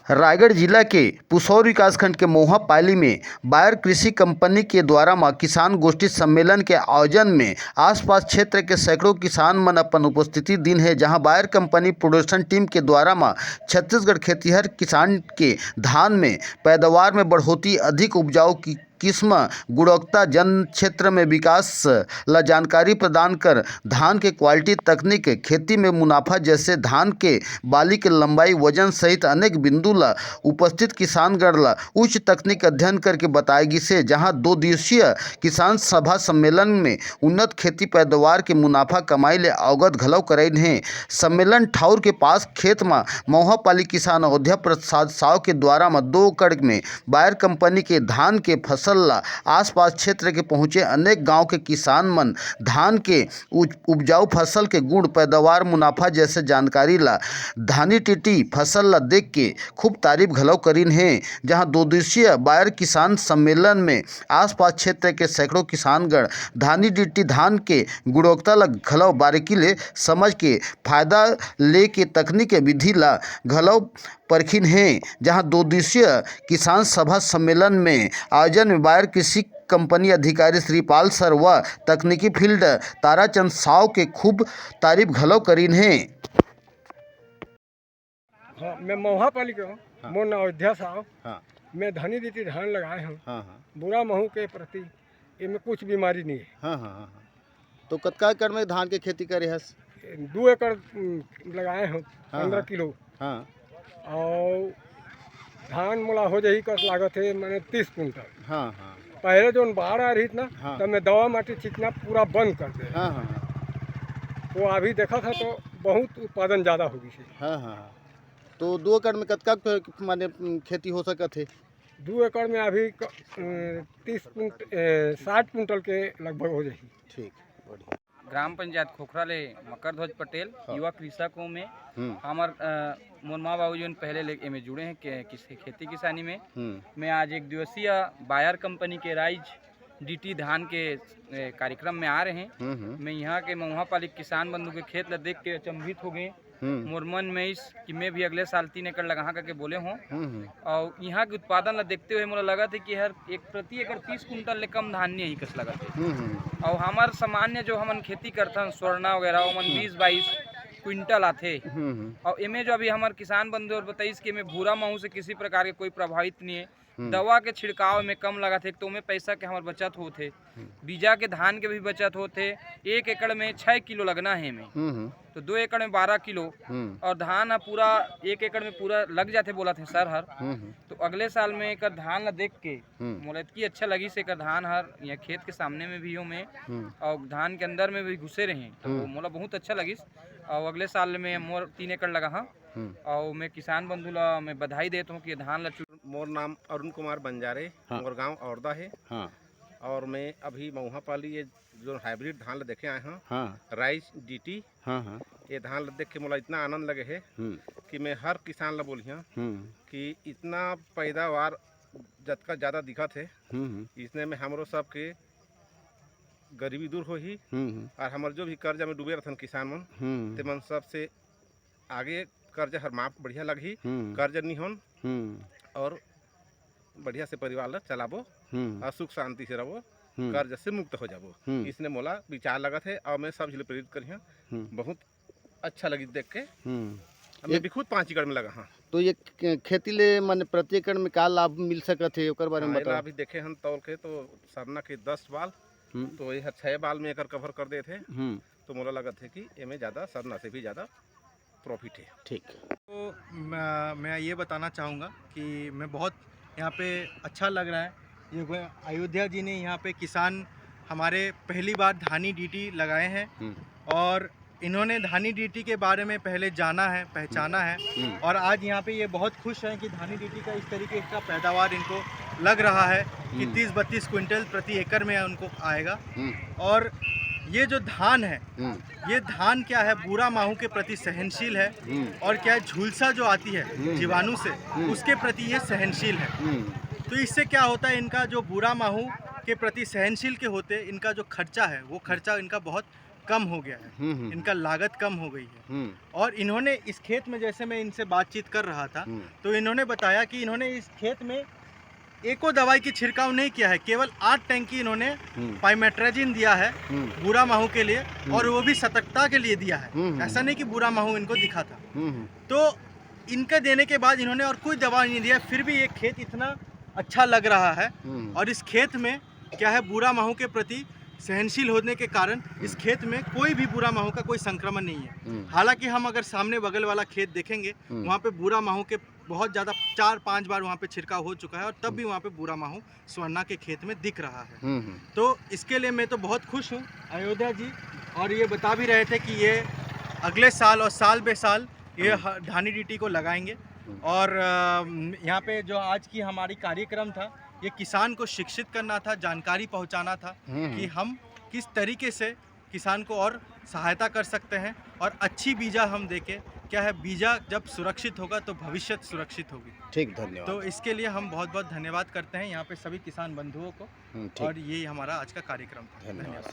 रायगढ़ जिला के पुसौर विकासखंड के मोहा पाली में बायर कृषि कंपनी के द्वारा किसान गोष्ठी सम्मेलन के आयोजन में आसपास क्षेत्र के सैकड़ों किसान मन अपन उपस्थिति दिन है, जहां बायर कंपनी प्रोडक्शन टीम के द्वारा छत्तीसगढ़ खेतिहर किसान के धान में पैदावार में बढ़ोतरी, अधिक उपजाऊ की किस्म, गुणवत्ता, जन क्षेत्र में विकास ला जानकारी प्रदान कर धान के क्वालिटी, तकनीक, खेती में मुनाफा जैसे धान के बाली के लंबाई, वजन सहित अनेक बिंदु ला उपस्थित किसानगण ला उच्च तकनीक अध्ययन करके बताएगी से, जहां 2 दिवसीय किसान सभा सम्मेलन में उन्नत खेती पैदावार के मुनाफा कमाई ले अवगत घलव कराइन है। सम्मेलन ठाउर के पास खेत में मोहापाली किसान अयोध्या प्रसाद साव के द्वारा 2 एकड़ में बायर कंपनी के धान के फसल ला आसपास क्षेत्र के पहुँचे अनेक गांव के किसान मन धान के उपजाऊ फसल के गुण, पैदावार, मुनाफा जैसे जानकारी ला धानी टीटी फसल ला देख के खूब तारीफ घलव करीन है। जहां 2 दिवसीय बायर किसान सम्मेलन में आसपास क्षेत्र के सैकड़ों किसानगण धानी टीटी धान के गुणवत्ता ला घलव बारीकी ले समझ के फायदा ले के तकनीक विधि ला घलव परखिन है। जहां 2 दिवसीय किसान सभा सम्मेलन में आयोजन में बायर कृषि कंपनी अधिकारी श्रीपाल सर व तकनीकी फील्ड ताराचंद साव के खूब तारीफ घलव करीन है। हाँ, मैं मोहापाली का हूँ। हाँ। मोर नाम अयोध्या साहब। हाँ, मैं धनी दीदी धान लगाए हूँ। हाँ, हाँ, बुरा महू के प्रति इनमें कुछ बीमारी नहीं है। हाँ, हाँ, हाँ। तो कतका एकड़ में धान के खेती करे हस? 2 एकड़ लगाए हूँ, हाँ, 15 हाँ। किलो। हाँ, और धान मोला हो जाही कस लागत है मैंने 30 कुंटल। हाँ, हाँ, पहले जो बाढ़ आ रही थी ना, हाँ। तब मैं दवा माटी छिड़कना पूरा बंद कर दे। हाँ, हाँ, हाँ, तो अभी देखा था तो बहुत उत्पादन ज़्यादा हो गई। हाँ, हाँ। तो 2 एकड़ में कतका माने खेती हो सकत है? 2 एकड़ में अभी 60 कुंटल के लगभग हो जाएगी। ठीक, बढ़िया। ग्राम पंचायत खोखरा ले मकर ध्वज पटेल युवा कृषकों में हमार मोर माँ बाबू जो पहले ले में जुड़े हैं खेती किसानी में। मैं आज 1 दिवसीय बायर कंपनी के राइज डीटी धान के कार्यक्रम में आ रहे हैं। मैं यहाँ के मोहापाली किसान बंधु के खेत ला देख के अचंभित हो गए। मोर मन में इस कि मैं भी अगले साल 3 एकड़ लगा करके बोले हों। और यहाँ के उत्पादन ला देखते हुए मुझे लगा था कि हर प्रति एकड़ 30 कुंटल ले कम धान नहीं कस लगा थे। और हमार सामान्य जो हमन खेती करथन स्वर्णा वगैरह वो 20-22 क्विंटल आते। और इमें जो अभी हमारे किसान बंधु और बताइस कि मैं भूरा महू से किसी प्रकार के कोई प्रभावित नहीं है। दवा के छिड़काव में कम लगा थे, तो में पैसा के हमारे बचत होते, बीजा के धान के भी बचत होते। 1 एकड़ में 6 किलो लगना है में, तो 2 एकड़ में 12 किलो और धान पूरा 1 एकड़ में पूरा लग जाते बोला थे सर हर। तो अगले साल में एक धान ला देख के मोला इतनी अच्छा लगी से धान हर यहाँ खेत के सामने में भी हो में और धान के अंदर में भी घुसे रहे, तो मोला बहुत अच्छा लगी। और अगले साल में मोर 3 एकड़ लगा हाँ। और मैं किसान बंधु ला मैं बधाई देता हूँ कि धान ला। मोर नाम अरुण कुमार बंजारे। हाँ। मोर गाँव औरदा है। हाँ। और मैं अभी मोहापाली ये जो हाइब्रिड धान ला देखे आए हैं। हाँ। राइस डीटी। हाँ, हाँ। ये धान ला देख के मुझे इतना आनंद लगे है कि मैं हर किसान ला बोलिए कि इतना पैदावार जतका ज़्यादा दिखत है इसने में हमरो सब के गरीबी दूर हो ही और हमारे जो भी कर्जा में डूबे रहते किसान मन ते मन सबसे आगे कर्जा हर माफ बढ़िया लगी, कर्जा नहीं होन और बढ़िया से परिवार ला चलाबो और सुख शांति से रहो, कर्ज से मुक्त हो जाबो। इसने मोला विचार लगा थे और मैं सब प्रेरित करिए। बहुत अच्छा लगी देख के। मैं भी खुद 5 एकड़ में लगा। हाँ। तो ये खेती ले माने प्रति एकड़ में का लाभ मिल सकत है ओकर बारे में बताओ। अभी देखे हम तौल के तो सरना के 10 बाल तो ये 6 बाल में एकर कवर कर दे थे। तो मोला लगा थे कि इनमें ज़्यादा सरना से भी ज़्यादा प्रॉफिट है। ठीक। तो मैं ये बताना चाहूँगा कि मैं बहुत यहाँ पे अच्छा लग रहा है। ये अयोध्या जी ने यहाँ पे किसान हमारे पहली बार धानी डीटी लगाए हैं और इन्होंने धानी डीटी के बारे में पहले जाना है, पहचाना है और आज यहाँ पे ये बहुत खुश हैं कि धानी डीटी का इस तरीके का पैदावार इनको लग रहा है कि 30-32 क्विंटल प्रति एकड़ में उनको आएगा। और ये जो धान है ये धान क्या है, बुरा माहू के प्रति सहनशील है और क्या है झुलसा जो आती है जीवाणु से उसके प्रति ये सहनशील है। तो इससे क्या होता है, इनका जो बुरा माहू के प्रति सहनशील के होते इनका जो खर्चा है वो खर्चा इनका बहुत कम हो गया है, इनका लागत कम हो गई है। और इन्होंने इस खेत में, जैसे मैं इनसे बातचीत कर रहा था, तो इन्होंने बताया कि इन्होंने इस खेत में एको दवाई की छिड़काव नहीं किया है, केवल 8 टैंकी इन्होंने पाइमेट्राजिन दिया है बुरा माहू के लिए, और वो भी सतर्कता के लिए दिया है। ऐसा नहीं कि बुरा माहू इनको दिखा था। तो इनका देने के बाद इन्होंने और कोई दवा नहीं दिया, फिर भी ये खेत इतना अच्छा लग रहा है। और इस खेत में क्या है, बुरा माहू के प्रति सहनशील होने के कारण इस खेत में कोई भी बुरा माहू का कोई संक्रमण नहीं है। हालांकि हम अगर सामने बगल वाला खेत देखेंगे, वहाँ पे बुरा माहू के बहुत ज़्यादा 4-5 बार वहाँ पे छिड़काव हो चुका है, और तब भी वहाँ पे बुरा माहू स्वर्णा के खेत में दिख रहा है। तो इसके लिए मैं तो बहुत खुश हूँ अयोध्या जी, और ये बता भी रहे थे कि ये अगले साल और साल बे साल ये धानी डीटी को लगाएंगे। और यहाँ पे जो आज की हमारी कार्यक्रम था, ये किसान को शिक्षित करना था, जानकारी पहुँचाना था कि हम किस तरीके से किसान को और सहायता कर सकते हैं, और अच्छी बीजा हम देके, क्या है, बीजा जब सुरक्षित होगा तो भविष्य सुरक्षित होगी। ठीक, धन्यवाद। तो इसके लिए हम बहुत बहुत धन्यवाद करते हैं यहाँ पे सभी किसान बंधुओं को, और ये हमारा आज का कार्यक्रम था। धन्यवाद।